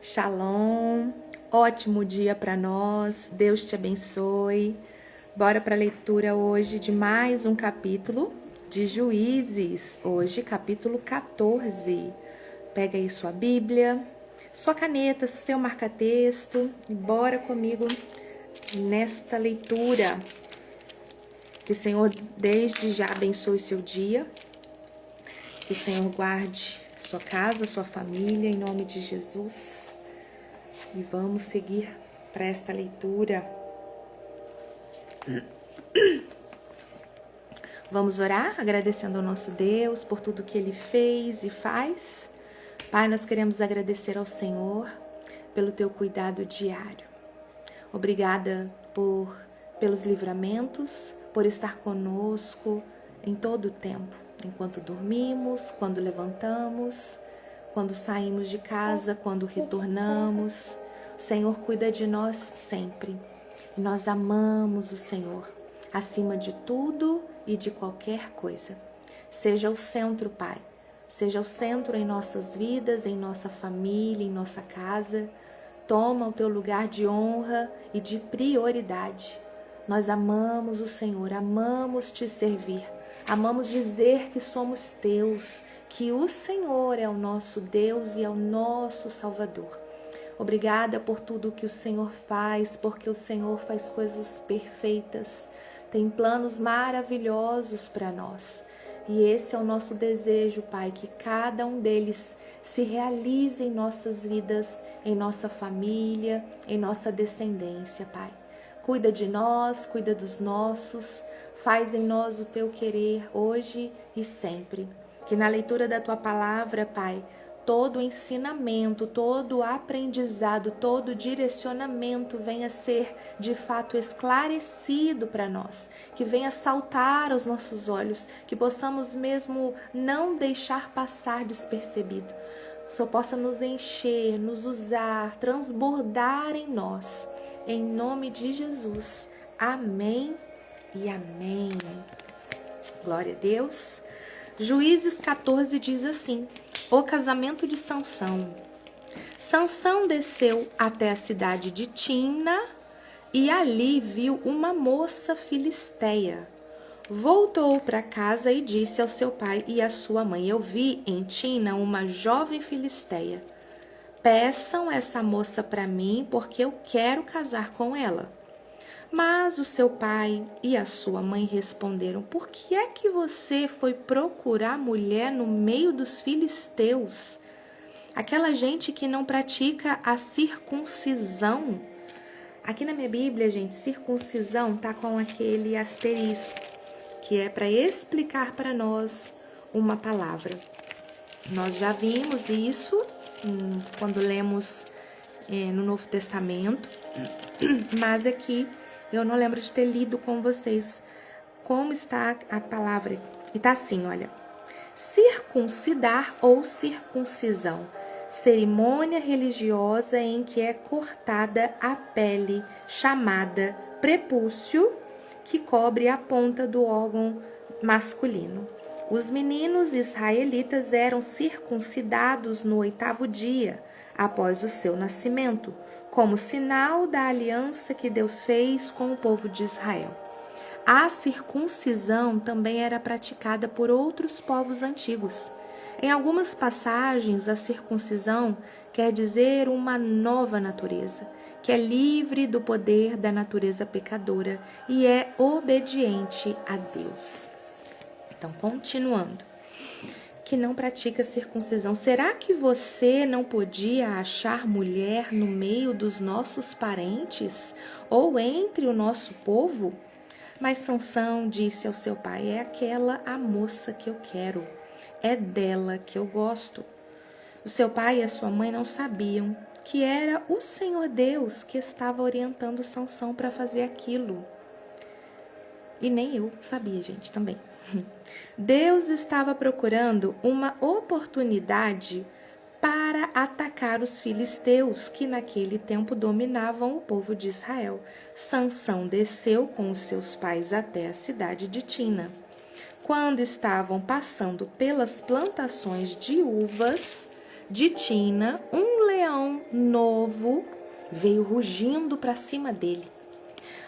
Shalom, ótimo dia para nós, Deus te abençoe. Bora para a leitura hoje de mais um capítulo de Juízes, hoje capítulo 14. Pega aí sua Bíblia, sua caneta, seu marca-texto e bora comigo nesta leitura. Que o Senhor desde já abençoe seu dia, que o Senhor guarde sua casa, sua família, em nome de Jesus. E vamos seguir para esta leitura. Vamos orar agradecendo ao nosso Deus por tudo que Ele fez e faz. Pai, nós queremos agradecer ao Senhor pelo Teu cuidado diário. Obrigada pelos livramentos, por estar conosco em todo o tempo, enquanto dormimos, quando levantamos, quando saímos de casa, quando retornamos. O Senhor cuida de nós sempre. E nós amamos o Senhor acima de tudo e de qualquer coisa. Seja o centro, Pai. Seja o centro em nossas vidas, em nossa família, em nossa casa. Toma o teu lugar de honra e de prioridade. Nós amamos o Senhor, amamos te servir, amamos dizer que somos teus, que o Senhor é o nosso Deus e é o nosso Salvador. Obrigada por tudo que o Senhor faz, porque o Senhor faz coisas perfeitas, tem planos maravilhosos para nós. E esse é o nosso desejo, Pai, que cada um deles se realize em nossas vidas, em nossa família, em nossa descendência, Pai. Cuida de nós, cuida dos nossos, faz em nós o teu querer hoje e sempre. Que na leitura da tua palavra, Pai, todo ensinamento, todo aprendizado, todo direcionamento venha ser de fato esclarecido para nós, que venha saltar aos nossos olhos, que possamos mesmo não deixar passar despercebido. Só possa nos encher, nos usar, transbordar em nós. Em nome de Jesus. Amém e amém. Glória a Deus. Juízes 14 diz assim: o casamento de Sansão. Sansão desceu até a cidade de Timna e ali viu uma moça filisteia. Voltou para casa e disse ao seu pai e à sua mãe: eu vi em Timna uma jovem filisteia. Peçam essa moça para mim, porque eu quero casar com ela. Mas o seu pai e a sua mãe responderam: por que é que você foi procurar mulher no meio dos filisteus? Aquela gente que não pratica a circuncisão. Aqui na minha Bíblia, gente, circuncisão tá com aquele asterisco, que é para explicar para nós uma palavra. Nós já vimos isso quando lemos no Novo Testamento, mas aqui eu não lembro de ter lido com vocês como está a palavra. E tá assim, olha: circuncidar ou circuncisão, cerimônia religiosa em que é cortada a pele chamada prepúcio, que cobre a ponta do órgão masculino. Os meninos israelitas eram circuncidados no 8º dia após o seu nascimento, como sinal da aliança que Deus fez com o povo de Israel. A circuncisão também era praticada por outros povos antigos. Em algumas passagens, a circuncisão quer dizer uma nova natureza, que é livre do poder da natureza pecadora e é obediente a Deus. Então, continuando, que não pratica circuncisão. Será que você não podia achar mulher no meio dos nossos parentes ou entre o nosso povo? Mas Sansão disse ao seu pai: é aquela a moça que eu quero, é dela que eu gosto. O seu pai e a sua mãe não sabiam que era o Senhor Deus que estava orientando Sansão para fazer aquilo. E nem eu sabia, gente, também. Deus estava procurando uma oportunidade para atacar os filisteus, que naquele tempo dominavam o povo de Israel. Sansão desceu com os seus pais até a cidade de Timna. Quando estavam passando pelas plantações de uvas de Timna, um leão leão novo veio rugindo para cima dele.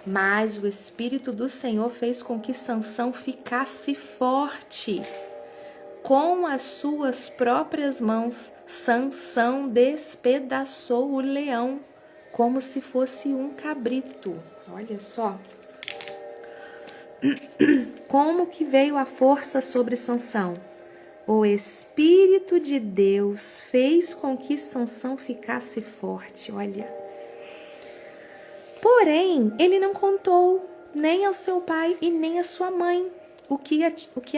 Mas o Espírito do Senhor fez com que Sansão ficasse forte. Com as suas próprias mãos, Sansão despedaçou o leão, como se fosse um cabrito. Olha só. Como que veio a força sobre Sansão? O Espírito de Deus fez com que Sansão ficasse forte. Olha. Porém, ele não contou nem ao seu pai e nem à sua mãe o que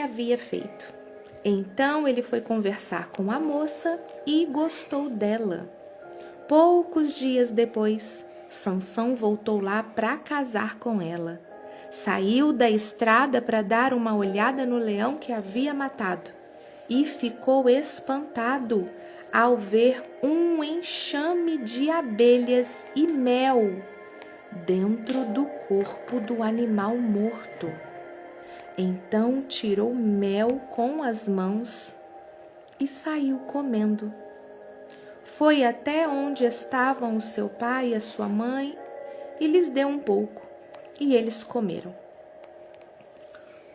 havia feito. Então ele foi conversar com a moça e gostou dela. Poucos dias depois, Sansão voltou lá para casar com ela. Saiu da estrada para dar uma olhada no leão que havia matado e ficou espantado ao ver um enxame de abelhas e mel dentro do corpo do animal morto. Então tirou mel com as mãos e saiu comendo. Foi até onde estavam o seu pai e a sua mãe e lhes deu um pouco, e eles comeram.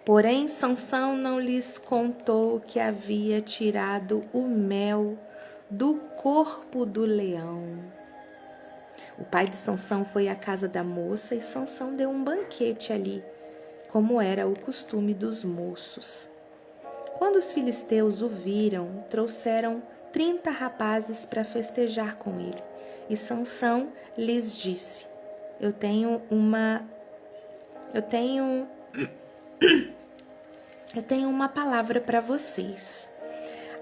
Porém, Sansão não lhes contou que havia tirado o mel do corpo do leão. O pai de Sansão foi à casa da moça e Sansão deu um banquete ali, como era o costume dos moços. Quando os filisteus o viram, trouxeram 30 rapazes para festejar com ele. E Sansão lhes disse: Eu tenho uma palavra para vocês.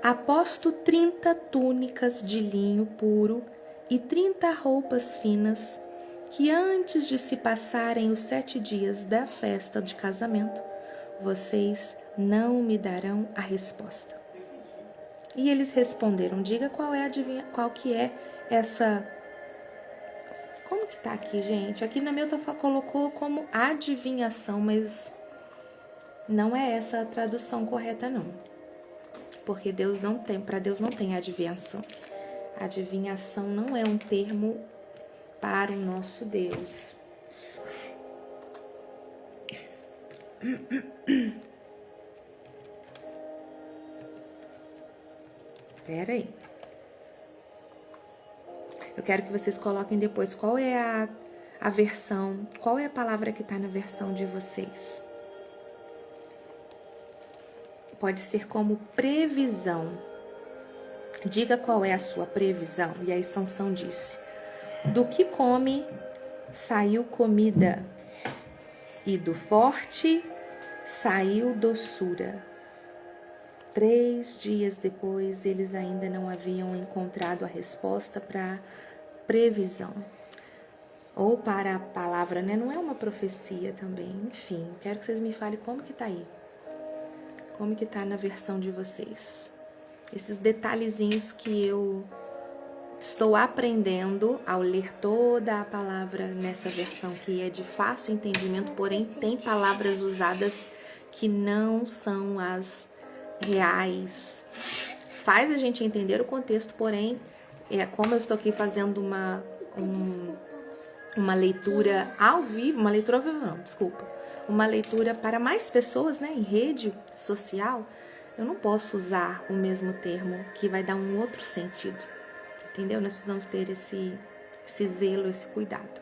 Aposto 30 túnicas de linho puro e 30 roupas finas, que antes de se passarem os 7 dias da festa de casamento, vocês não me darão a resposta. E eles responderam: diga qual que é essa... Como que tá aqui, gente? Aqui na meu colocou como adivinhação, mas não é essa a tradução correta, não. Porque para Deus não tem adivinhação. Adivinhação não é um termo para o nosso Deus. Espera aí. Eu quero que vocês coloquem depois qual é a versão, qual é a palavra que está na versão de vocês. Pode ser como previsão. Diga qual é a sua previsão. E aí Sansão disse: do que come saiu comida, e do forte saiu doçura. 3 dias depois, eles ainda não haviam encontrado a resposta para previsão. Ou para a palavra, né? Não é uma profecia também. Enfim, quero que vocês me falem como que tá aí. Como que tá na versão de vocês. Esses detalhezinhos que eu estou aprendendo ao ler toda a palavra nessa versão, que é de fácil entendimento, porém tem palavras usadas que não são as reais. Faz a gente entender o contexto, porém, como eu estou aqui fazendo uma leitura ao vivo, uma leitura para mais pessoas, né, em rede social, eu não posso usar o mesmo termo que vai dar um outro sentido, entendeu? Nós precisamos ter esse zelo, esse cuidado.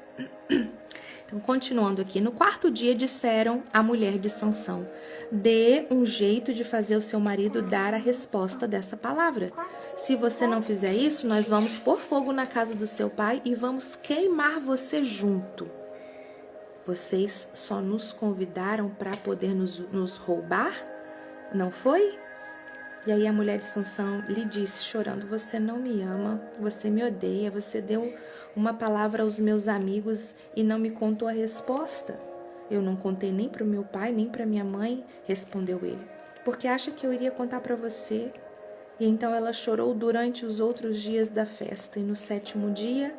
Então, continuando aqui, no 4º dia disseram à mulher de Sansão: dê um jeito de fazer o seu marido dar a resposta dessa palavra. Se você não fizer isso, nós vamos pôr fogo na casa do seu pai e vamos queimar você junto. Vocês só nos convidaram para poder nos roubar? Não foi? E aí a mulher de Sansão lhe disse, chorando: você não me ama, você me odeia, você deu uma palavra aos meus amigos e não me contou a resposta. Eu não contei nem para o meu pai, nem para minha mãe, respondeu ele, porque acha que eu iria contar para você? E então ela chorou durante os outros dias da festa, e no 7º dia,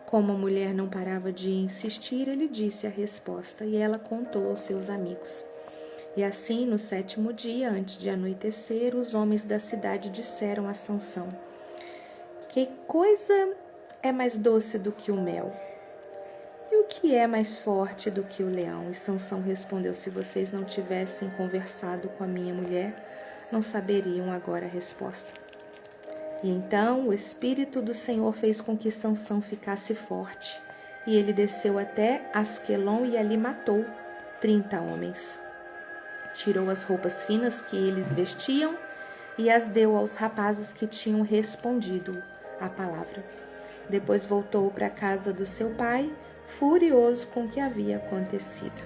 como a mulher não parava de insistir, ele disse a resposta, e ela contou aos seus amigos. E assim, no 7º dia, antes de anoitecer, os homens da cidade disseram a Sansão: que coisa é mais doce do que o mel? E o que é mais forte do que o leão? E Sansão respondeu: se vocês não tivessem conversado com a minha mulher, não saberiam agora a resposta. E então o Espírito do Senhor fez com que Sansão ficasse forte. E ele desceu até Asquelon e ali matou 30 homens. Tirou as roupas finas que eles vestiam e as deu aos rapazes que tinham respondido à palavra. Depois voltou para a casa do seu pai, furioso com o que havia acontecido.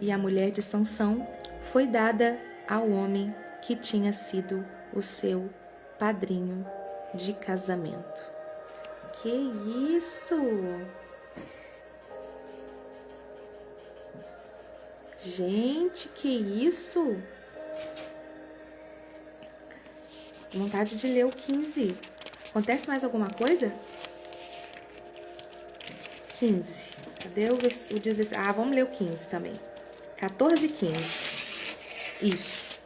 E a mulher de Sansão foi dada ao homem que tinha sido o seu padrinho de casamento. Que isso? Gente, que isso? Vontade de ler o 15. Acontece mais alguma coisa? 15. Cadê o 16? Ah, vamos ler o 15 também. 14 e 15. Isso.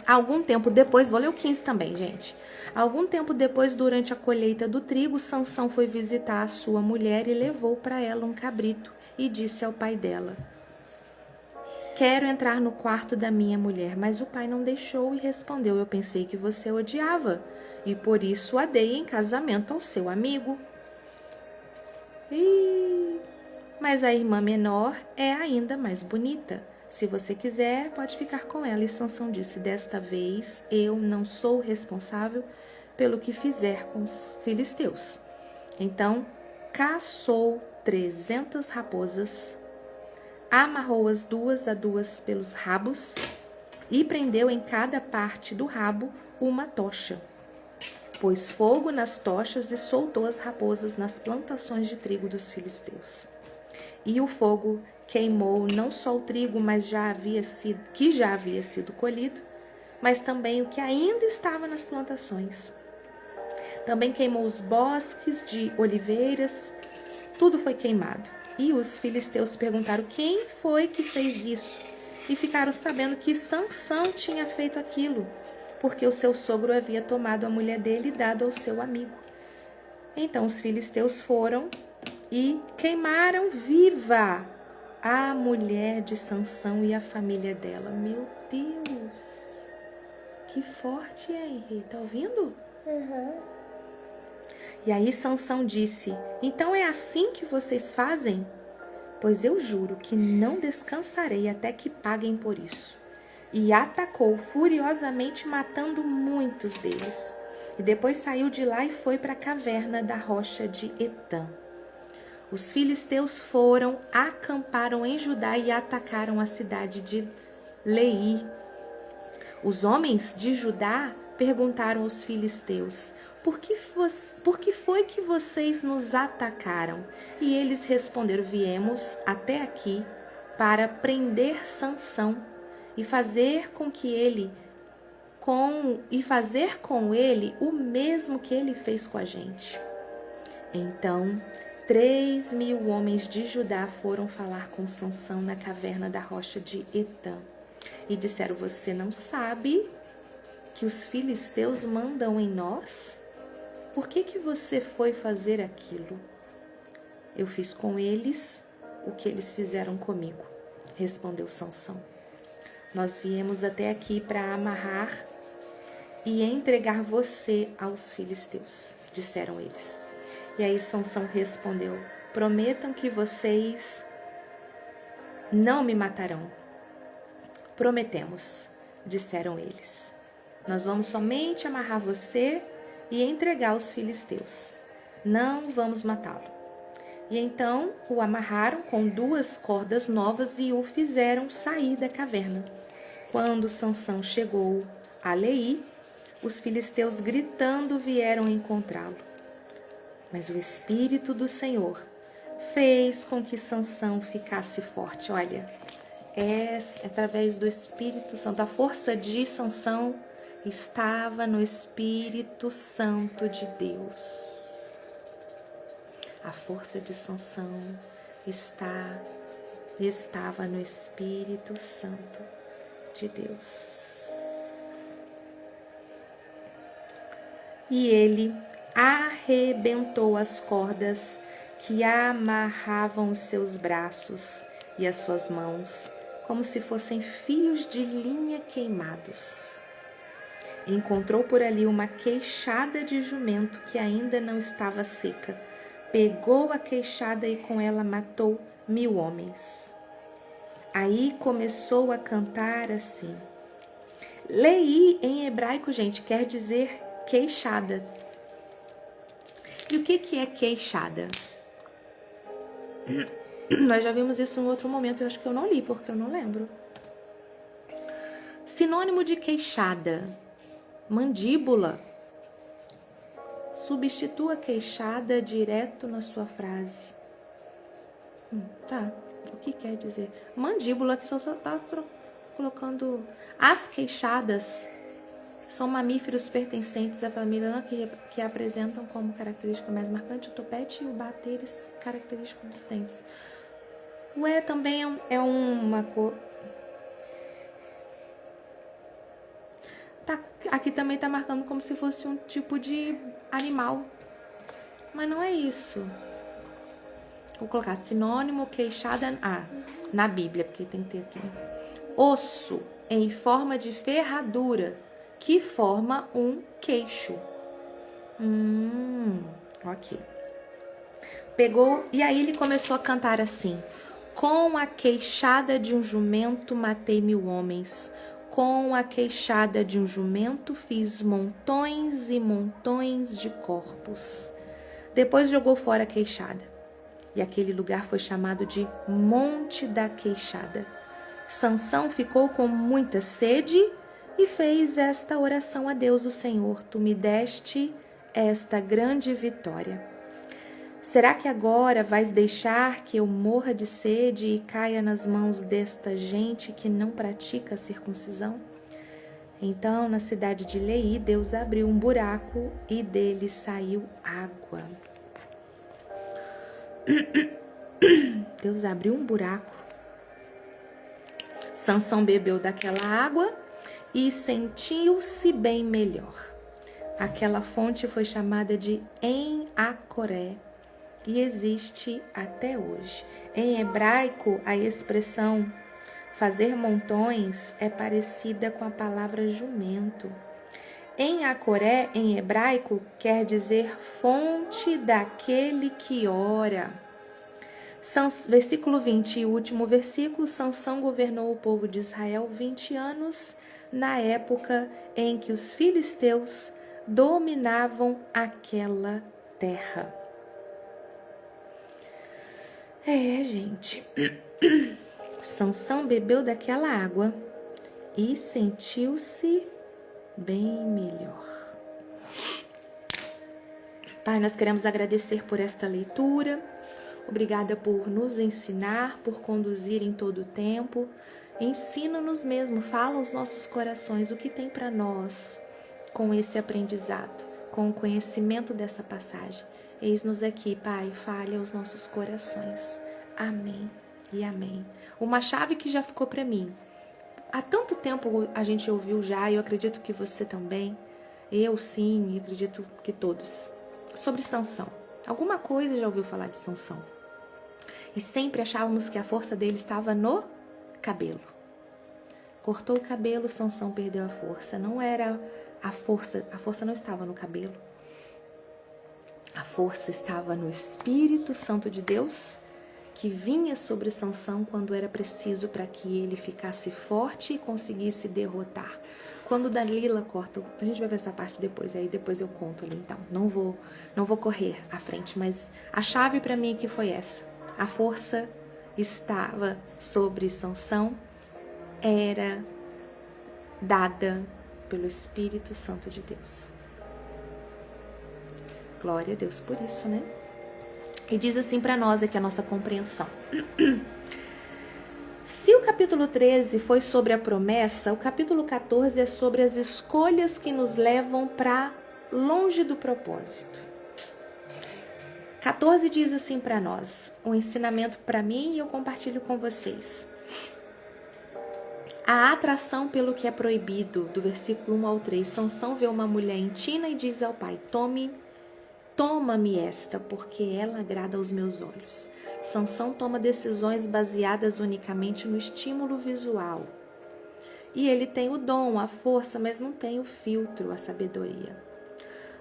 Algum tempo depois, vou ler o 15 também, gente. Algum tempo depois, durante a colheita do trigo, Sansão foi visitar a sua mulher e levou para ela um cabrito e disse ao pai dela: quero entrar no quarto da minha mulher. Mas o pai não deixou e respondeu: eu pensei que você odiava e por isso a dei em casamento ao seu amigo. Mas a irmã menor é ainda mais bonita. Se você quiser, pode ficar com ela. E Sansão disse: desta vez eu não sou responsável pelo que fizer com os filisteus. Então caçou 300 raposas, amarrou-as 2 a 2 pelos rabos e prendeu em cada parte do rabo uma tocha. Pôs fogo nas tochas e soltou as raposas nas plantações de trigo dos filisteus. E o fogo queimou não só o trigo que já havia sido colhido, mas também o que ainda estava nas plantações. Também queimou os bosques de oliveiras, tudo foi queimado. E os filisteus perguntaram: quem foi que fez isso? E ficaram sabendo que Sansão tinha feito aquilo, porque o seu sogro havia tomado a mulher dele e dado ao seu amigo. Então os filisteus foram e queimaram viva a mulher de Sansão e a família dela. Meu Deus, que forte é, Henrique, tá ouvindo? Uhum. E aí Sansão disse: então é assim que vocês fazem? Pois eu juro que não descansarei até que paguem por isso. E atacou furiosamente, matando muitos deles. E depois saiu de lá e foi para a caverna da rocha de Etã. Os filisteus foram, acamparam em Judá e atacaram a cidade de Leí. Os homens de Judá perguntaram aos filisteus: por que foi que vocês nos atacaram? E eles responderam: viemos até aqui para prender Sansão e fazer com ele o mesmo que ele fez com a gente. Então 3.000 homens de Judá foram falar com Sansão na caverna da rocha de Etã e disseram: você não sabe que os filisteus mandam em nós? Por que você foi fazer aquilo? Eu fiz com eles o que eles fizeram comigo, respondeu Sansão. Nós viemos até aqui para amarrar e entregar você aos filisteus, disseram eles. E aí Sansão respondeu: prometam que vocês não me matarão. Prometemos, disseram eles. Nós vamos somente amarrar você e entregar aos filisteus. Não vamos matá-lo. E então o amarraram com 2 cordas novas e o fizeram sair da caverna. Quando Sansão chegou a Leí, os filisteus gritando vieram encontrá-lo. Mas o Espírito do Senhor fez com que Sansão ficasse forte. Olha, através do Espírito Santo, a força de Sansão estava no Espírito Santo de Deus. A força de Sansão estava no Espírito Santo de Deus. e ele arrebentou as cordas que amarravam os seus braços e as suas mãos, como se fossem fios de linha queimados. Encontrou por ali uma queixada de jumento que ainda não estava seca. Pegou a queixada e com ela matou 1000 homens. Aí começou a cantar assim. Lei em hebraico, gente, quer dizer queixada. E o que é queixada? Nós já vimos isso em outro momento, eu acho que eu não li, porque eu não lembro. Sinônimo de queixada: mandíbula. Substitua queixada direto na sua frase. Tá, o que quer dizer? Mandíbula, que só tá colocando... As queixadas são mamíferos pertencentes à família que apresentam como característica mais marcante o topete e o bateres característico dos dentes. O E também é uma cor... Tá, aqui também tá marcando como se fosse um tipo de animal. Mas não é isso. Vou colocar sinônimo, queixada... na Bíblia, porque tem que ter aqui. Osso em forma de ferradura, que forma um queixo. Ok. Pegou, e aí ele começou a cantar assim. Com a queixada de um jumento matei 1000 homens. Com a queixada de um jumento fiz montões e montões de corpos. Depois jogou fora a queixada. E aquele lugar foi chamado de Monte da Queixada. Sansão ficou com muita sede e fez esta oração a Deus, o Senhor: tu me deste esta grande vitória. Será que agora vais deixar que eu morra de sede e caia nas mãos desta gente que não pratica a circuncisão? Então, na cidade de Lei, Deus abriu um buraco e dele saiu água. Deus abriu um buraco. Sansão bebeu daquela água e sentiu-se bem melhor. Aquela fonte foi chamada de En-Acoré e existe até hoje. Em hebraico, a expressão fazer montões é parecida com a palavra jumento. En-Acoré, em hebraico, quer dizer fonte daquele que ora. Versículo 20, e o último versículo: Sansão governou o povo de Israel 20 anos, na época em que os filisteus dominavam aquela terra. Gente, Sansão bebeu daquela água e sentiu-se bem melhor. Pai, nós queremos agradecer por esta leitura. Obrigada por nos ensinar, por conduzir em todo o tempo. Ensina-nos mesmo, fala aos nossos corações o que tem para nós com esse aprendizado, com o conhecimento dessa passagem. Eis-nos aqui, Pai, fale aos nossos corações. Amém e amém. Uma chave que já ficou para mim. Há tanto tempo a gente ouviu já, e eu acredito que você também, eu sim, e acredito que todos, sobre Sansão. Alguma coisa já ouviu falar de Sansão. E sempre achávamos que a força dele estava no cabelo. Cortou o cabelo, Sansão perdeu a força. Não era a força não estava no cabelo. A força estava no Espírito Santo de Deus, que vinha sobre Sansão quando era preciso para que ele ficasse forte e conseguisse derrotar. Quando Dalila corta, a gente vai ver essa parte depois, aí depois eu conto ali, então. Não vou correr à frente, mas a chave para mim aqui foi essa. A força estava sobre Sansão, era dada pelo Espírito Santo de Deus. Glória a Deus por isso, né? E diz assim para nós aqui a nossa compreensão. Se o capítulo 13 foi sobre a promessa, o capítulo 14 é sobre as escolhas que nos levam para longe do propósito. 14 diz assim para nós, um ensinamento para mim e eu compartilho com vocês. A atração pelo que é proibido, do versículo 1 ao 3. Sansão vê uma mulher em tina e diz ao pai: toma-me esta, porque ela agrada aos meus olhos. Sansão toma decisões baseadas unicamente no estímulo visual. E ele tem o dom, a força, mas não tem o filtro, a sabedoria.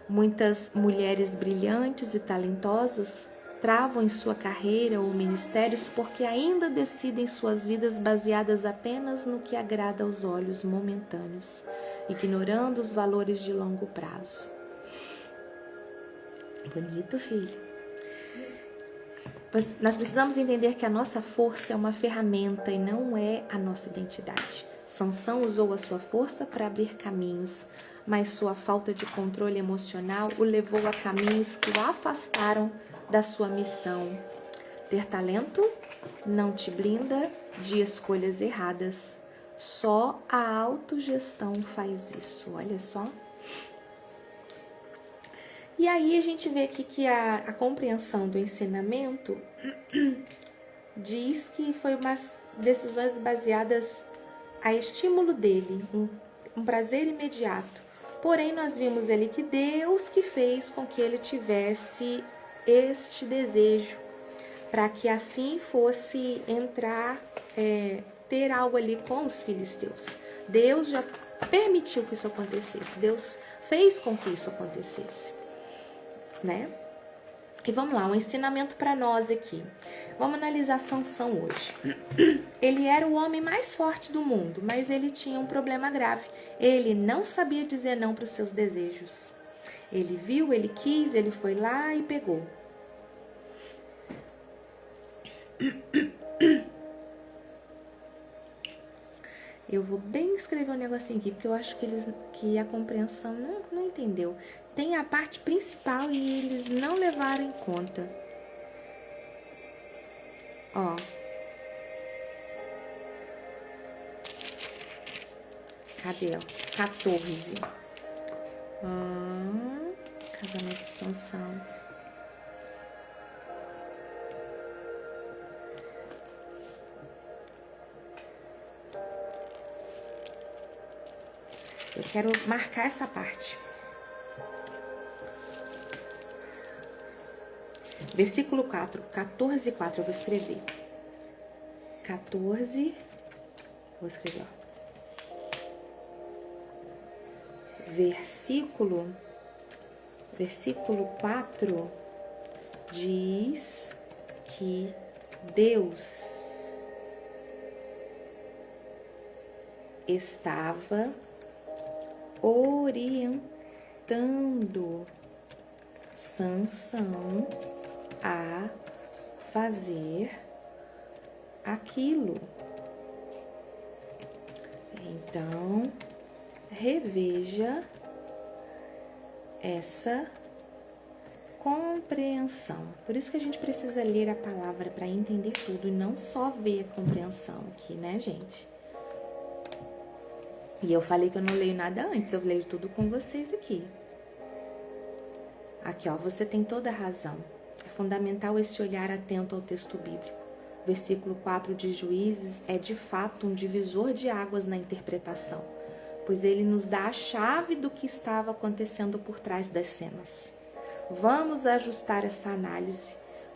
Muitas mulheres brilhantes e talentosas travam em sua carreira ou ministérios porque ainda decidem suas vidas baseadas apenas no que agrada aos olhos momentâneos, ignorando os valores de longo prazo. Bonito, filho. Nós precisamos entender que a nossa força é uma ferramenta e não é a nossa identidade. Sansão usou a sua força para abrir caminhos, mas sua falta de controle emocional o levou a caminhos que o afastaram da sua missão. Ter talento não te blinda de escolhas erradas. Só a autogestão faz isso. Olha só. E aí a gente vê aqui que a compreensão do ensinamento diz que foi umas decisões baseadas a estímulo dele, um prazer imediato. Porém, nós vimos ali que Deus que fez com que ele tivesse este desejo, para que assim fosse entrar, ter algo ali com os filisteus. Deus já permitiu que isso acontecesse, Deus fez com que isso acontecesse, né? E vamos lá, um ensinamento para nós aqui. Vamos analisar Sansão hoje. Ele era o homem mais forte do mundo, mas ele tinha um problema grave. Ele não sabia dizer não para os seus desejos. Ele viu, ele quis, ele foi lá e pegou. Eu vou bem escrever um negocinho aqui, porque eu acho que a compreensão não entendeu. Tem a parte principal e eles não levaram em conta. Ó. Cadê, ó? 14. Casamento de Sansão. Eu quero marcar essa parte. Versículo 4, 14 e 4, eu vou escrever. 14, vou escrever, ó. Versículo 4 diz que Deus estava orientando Sansão a fazer aquilo. Então, reveja essa compreensão. Por isso que a gente precisa ler a palavra para entender tudo e não só ver a compreensão aqui, né, gente? E eu falei que eu não leio nada antes, eu leio tudo com vocês aqui. Aqui, ó, você tem toda a razão. É fundamental esse olhar atento ao texto bíblico. Versículo 4 de Juízes é de fato um divisor de águas na interpretação, pois ele nos dá a chave do que estava acontecendo por trás das cenas. Vamos ajustar essa análise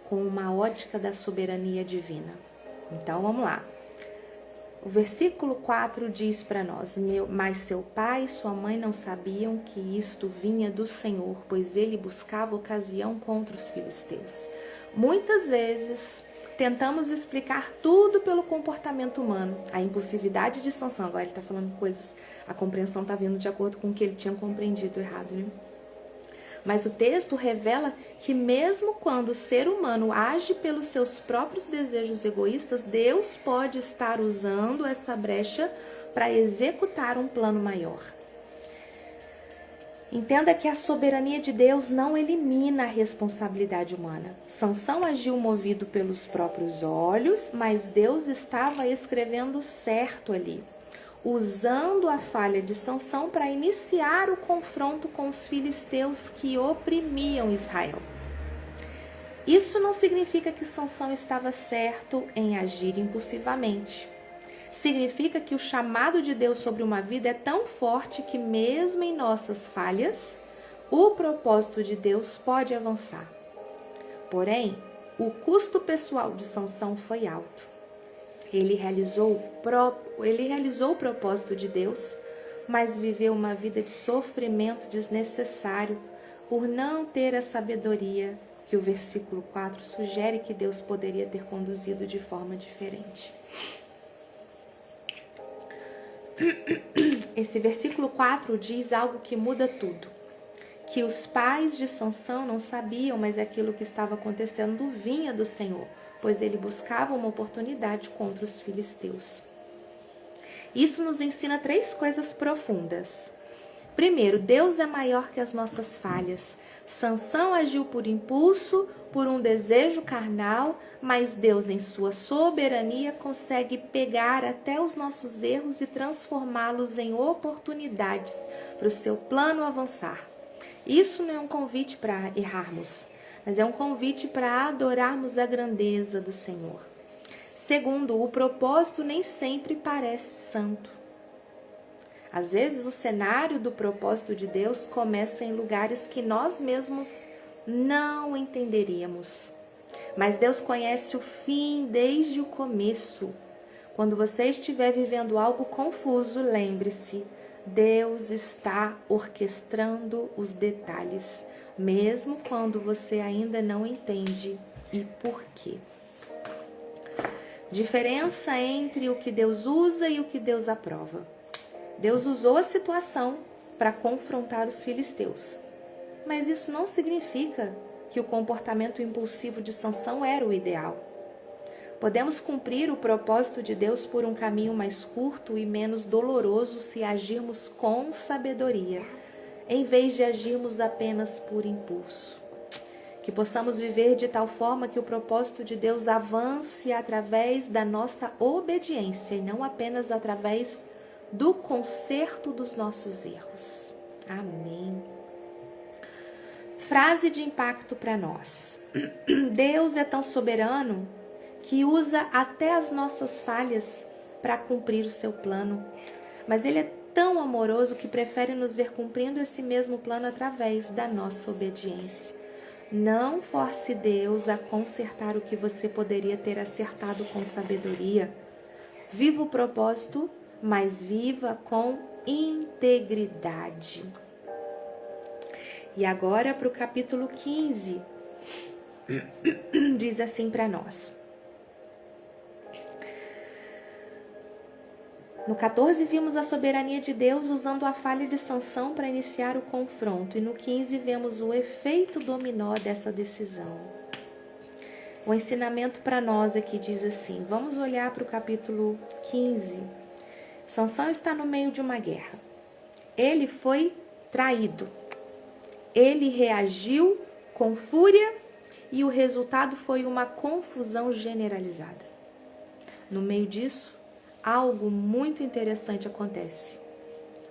com uma ótica da soberania divina. Então, vamos lá. O versículo 4 diz para nós: mas seu pai e sua mãe não sabiam que isto vinha do Senhor, pois ele buscava ocasião contra os filisteus. Muitas vezes tentamos explicar tudo pelo comportamento humano, a impulsividade de Sansão. Agora ele está falando coisas, a compreensão está vindo de acordo com o que ele tinha compreendido errado, né? Mas o texto revela que mesmo quando o ser humano age pelos seus próprios desejos egoístas, Deus pode estar usando essa brecha para executar um plano maior. Entenda que a soberania de Deus não elimina a responsabilidade humana. Sansão agiu movido pelos próprios olhos, mas Deus estava escrevendo certo ali, usando a falha de Sansão para iniciar o confronto com os filisteus que oprimiam Israel. Isso não significa que Sansão estava certo em agir impulsivamente. significa que o chamado de Deus sobre uma vida é tão forte que mesmo em nossas falhas, o propósito de Deus pode avançar. Porém, o custo pessoal de Sansão foi alto. Ele realizou o propósito de Deus, mas viveu uma vida de sofrimento desnecessário por não ter a sabedoria que o versículo 4 sugere que Deus poderia ter conduzido de forma diferente. Esse versículo 4 diz algo que muda tudo. Que os pais de Sansão não sabiam, mas aquilo que estava acontecendo vinha do Senhor, pois ele buscava uma oportunidade contra os filisteus. Isso nos ensina 3 coisas profundas. Primeiro, Deus é maior que as nossas falhas. Sansão agiu por impulso, por um desejo carnal, mas Deus, em sua soberania, consegue pegar até os nossos erros e transformá-los em oportunidades para o seu plano avançar. Isso não é um convite para errarmos, mas é um convite para adorarmos a grandeza do Senhor. Segundo, o propósito nem sempre parece santo. Às vezes o cenário do propósito de Deus começa em lugares que nós mesmos não entenderíamos. Mas Deus conhece o fim desde o começo. Quando você estiver vivendo algo confuso, lembre-se, Deus está orquestrando os detalhes, mesmo quando você ainda não entende e por quê. Diferença entre o que Deus usa e o que Deus aprova. Deus usou a situação para confrontar os filisteus, mas isso não significa que o comportamento impulsivo de Sansão era o ideal. Podemos cumprir o propósito de Deus por um caminho mais curto e menos doloroso se agirmos com sabedoria, em vez de agirmos apenas por impulso. Que possamos viver de tal forma que o propósito de Deus avance através da nossa obediência e não apenas através do conserto dos nossos erros. Amém. Frase de impacto para nós. Deus é tão soberano que usa até as nossas falhas para cumprir o seu plano. Mas Ele é tão amoroso que prefere nos ver cumprindo esse mesmo plano através da nossa obediência. Não force Deus a consertar o que você poderia ter acertado com sabedoria. Viva o propósito, mas viva com integridade. E agora para o capítulo 15, diz assim para nós. No 14 vimos a soberania de Deus usando a falha de Sansão para iniciar o confronto. E no 15 vemos o efeito dominó dessa decisão. O ensinamento para nós aqui diz assim, vamos olhar para o capítulo 15. Sansão está no meio de uma guerra. Ele foi traído. Ele reagiu com fúria e o resultado foi uma confusão generalizada. No meio disso, algo muito interessante acontece.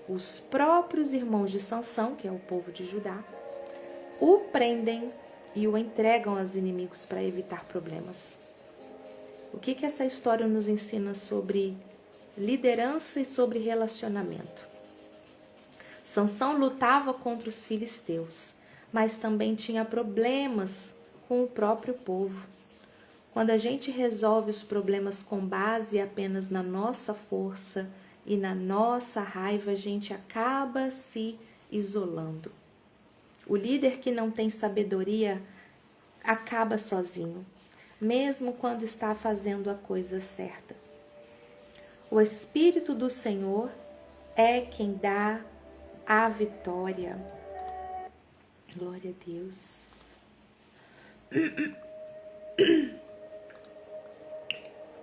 Os próprios irmãos de Sansão, que é o povo de Judá, o prendem e o entregam aos inimigos para evitar problemas. O que essa história nos ensina sobre liderança e sobre relacionamento? Sansão lutava contra os filisteus, mas também tinha problemas com o próprio povo. Quando a gente resolve os problemas com base apenas na nossa força e na nossa raiva, a gente acaba se isolando. O líder que não tem sabedoria acaba sozinho, mesmo quando está fazendo a coisa certa. O Espírito do Senhor é quem dá a vitória. Glória a Deus.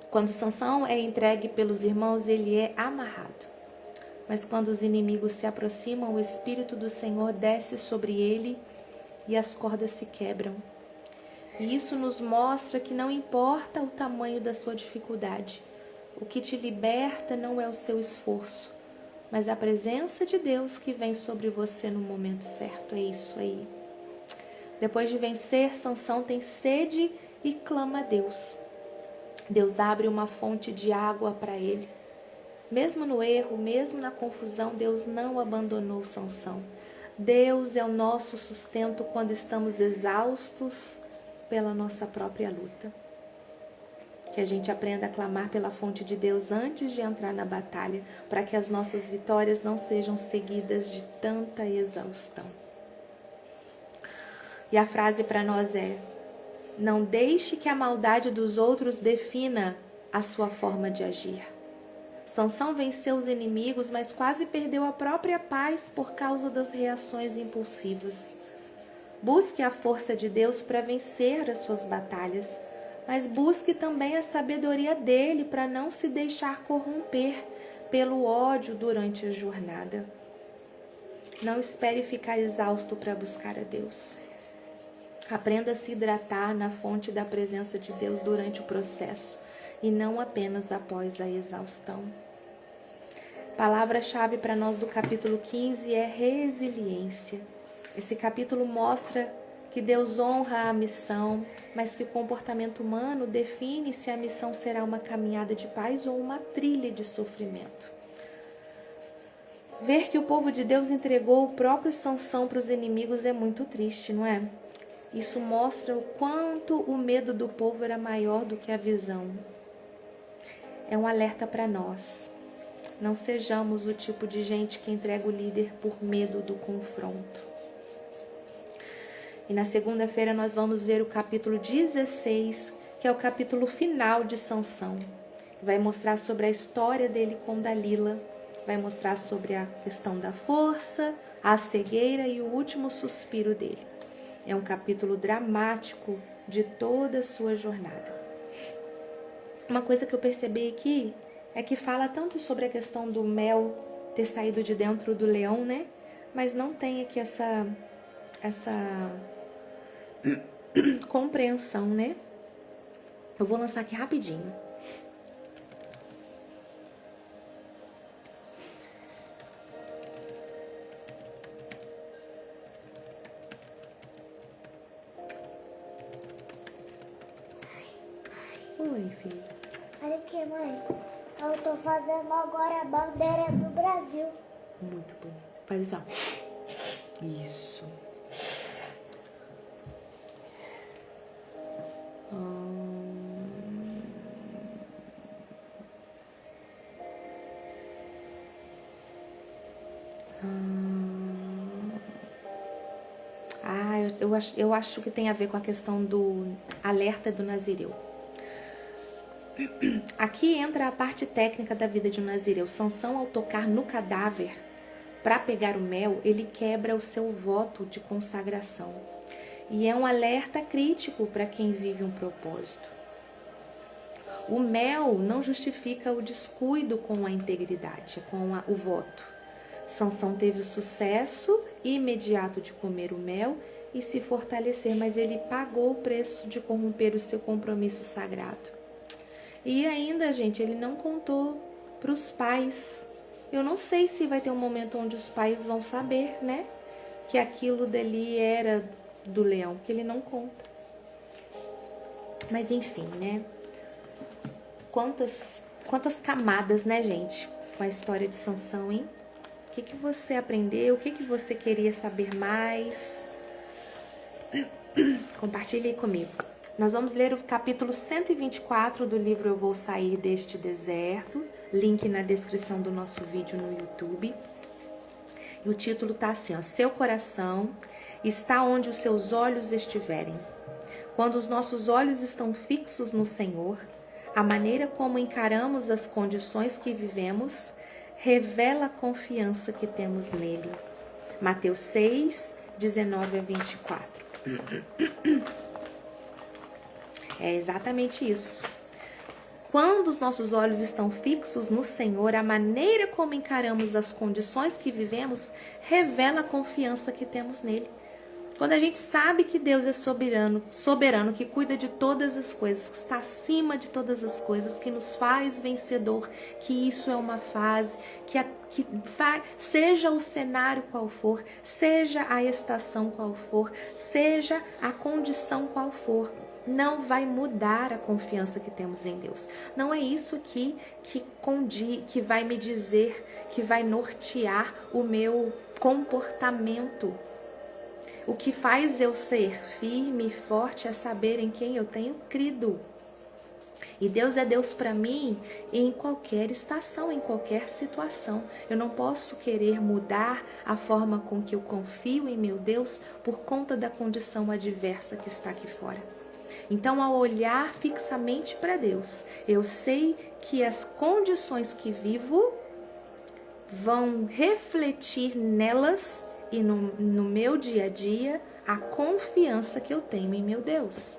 Quando Sansão é entregue pelos irmãos, ele é amarrado. Mas quando os inimigos se aproximam, o Espírito do Senhor desce sobre ele e as cordas se quebram. E isso nos mostra que não importa o tamanho da sua dificuldade, o que te liberta não é o seu esforço, mas a presença de Deus que vem sobre você no momento certo. É isso aí. Depois de vencer, Sansão tem sede e clama a Deus. Deus abre uma fonte de água para ele. Mesmo no erro, mesmo na confusão, Deus não abandonou Sansão. Deus é o nosso sustento quando estamos exaustos pela nossa própria luta. Que a gente aprenda a clamar pela fonte de Deus antes de entrar na batalha, para que as nossas vitórias não sejam seguidas de tanta exaustão. E a frase para nós é: não deixe que a maldade dos outros defina a sua forma de agir. Sansão venceu os inimigos, mas quase perdeu a própria paz por causa das reações impulsivas. Busque a força de Deus para vencer as suas batalhas, mas busque também a sabedoria dele para não se deixar corromper pelo ódio durante a jornada. Não espere ficar exausto para buscar a Deus. Aprenda a se hidratar na fonte da presença de Deus durante o processo e não apenas após a exaustão. Palavra-chave para nós do capítulo 15 é resiliência. Esse capítulo mostra que Deus honra a missão, mas que o comportamento humano define se a missão será uma caminhada de paz ou uma trilha de sofrimento. Ver que o povo de Deus entregou o próprio Sansão para os inimigos é muito triste, não é? Isso mostra o quanto o medo do povo era maior do que a visão. É um alerta para nós. Não sejamos o tipo de gente que entrega o líder por medo do confronto. E na segunda-feira nós vamos ver o capítulo 16, que é o capítulo final de Sansão. Vai mostrar sobre a história dele com Dalila, vai mostrar sobre a questão da força, a cegueira e o último suspiro dele. É um capítulo dramático de toda a sua jornada. Uma coisa que eu percebi aqui é que fala tanto sobre a questão do mel ter saído de dentro do leão, né? Mas não tem aqui essa compreensão, né? Eu vou lançar aqui rapidinho. Oi, filho. Olha aqui, mãe. Eu tô fazendo agora a bandeira do Brasil. Muito bonito. Faz isso, ó. Isso. Eu acho que tem a ver com a questão do alerta do nazireu. Aqui entra a parte técnica da vida de um nazireu. Sansão, ao tocar no cadáver para pegar o mel, ele quebra o seu voto de consagração. E é um alerta crítico para quem vive um propósito. O mel não justifica o descuido com a integridade, com o voto. Sansão teve o sucesso imediato de comer o mel e se fortalecer, mas ele pagou o preço de corromper o seu compromisso sagrado. E ainda, gente, ele não contou para os pais. Eu não sei se vai ter um momento onde os pais vão saber, né? Que aquilo dali era do leão, que ele não conta. Mas enfim, né? Quantas camadas, né, gente? Com a história de Sansão, hein? O que você aprendeu? O que você queria saber mais? Compartilhe aí comigo. Nós vamos ler o capítulo 124 do livro Eu Vou Sair Deste Deserto. Link na descrição do nosso vídeo no YouTube. E o título tá assim, ó. Seu coração está onde os seus olhos estiverem. Quando os nossos olhos estão fixos no Senhor, a maneira como encaramos as condições que vivemos revela a confiança que temos nele. Mateus 6, 19 a 24. É exatamente isso. Quando os nossos olhos estão fixos no Senhor, a maneira como encaramos as condições que vivemos revela a confiança que temos nele. Quando a gente sabe que Deus é soberano, que cuida de todas as coisas, que está acima de todas as coisas, que nos faz vencedor, que isso é uma fase, seja o cenário qual for, seja a estação qual for, seja a condição qual for, não vai mudar a confiança que temos em Deus. Não é isso que vai me dizer, que vai nortear o meu comportamento. O que faz eu ser firme e forte é saber em quem eu tenho crido. E Deus é Deus para mim em qualquer estação, em qualquer situação. Eu não posso querer mudar a forma com que eu confio em meu Deus por conta da condição adversa que está aqui fora. Então, ao olhar fixamente para Deus, eu sei que as condições que vivo vão refletir nelas e no meu dia a dia a confiança que eu tenho em meu Deus.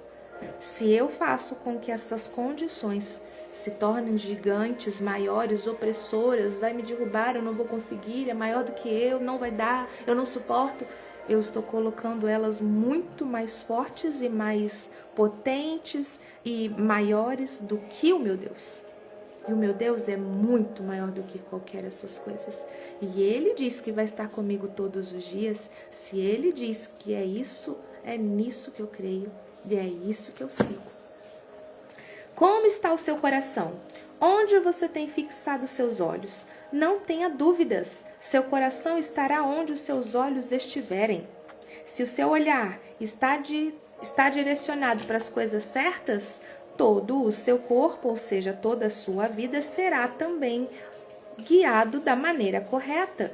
Se eu faço com que essas condições se tornem gigantes, maiores, opressoras, vai me derrubar, eu não vou conseguir, é maior do que eu, não vai dar, eu não suporto, eu estou colocando elas muito mais fortes e mais potentes e maiores do que o meu Deus. E o meu Deus é muito maior do que qualquer dessas coisas. E Ele diz que vai estar comigo todos os dias. Se Ele diz que é isso, é nisso que eu creio. E é isso que eu sigo. Como está o seu coração? Onde você tem fixado os seus olhos? Não tenha dúvidas. Seu coração estará onde os seus olhos estiverem. Se o seu olhar está direcionado para as coisas certas, todo o seu corpo, ou seja, toda a sua vida, será também guiado da maneira correta.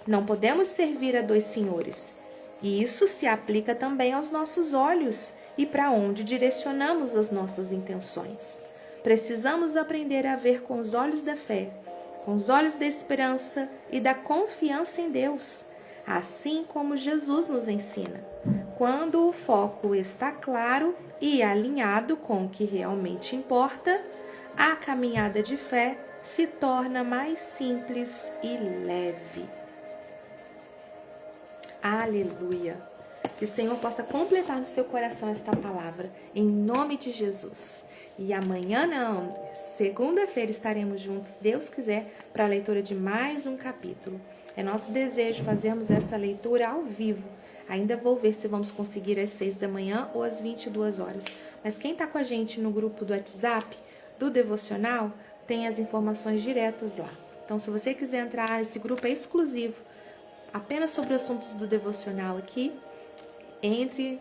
Não podemos servir a dois senhores. E isso se aplica também aos nossos olhos e para onde direcionamos as nossas intenções. Precisamos aprender a ver com os olhos da fé, com os olhos da esperança e da confiança em Deus, assim como Jesus nos ensina. Quando o foco está claro e alinhado com o que realmente importa, a caminhada de fé se torna mais simples e leve. Aleluia! Que o Senhor possa completar no seu coração esta palavra, em nome de Jesus. E amanhã não, segunda-feira estaremos juntos, se Deus quiser, para a leitura de mais um capítulo. É nosso desejo fazermos essa leitura ao vivo. Ainda vou ver se vamos conseguir às 6 da manhã ou às 22 horas. Mas quem está com a gente no grupo do WhatsApp, do Devocional, tem as informações diretas lá. Então, se você quiser entrar, esse grupo é exclusivo, apenas sobre assuntos do Devocional aqui. Entre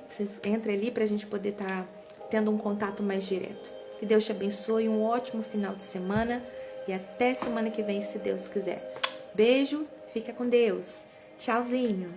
ali para a gente poder estar tendo um contato mais direto. Que Deus te abençoe, um ótimo final de semana e até semana que vem, se Deus quiser. Beijo, fica com Deus. Tchauzinho.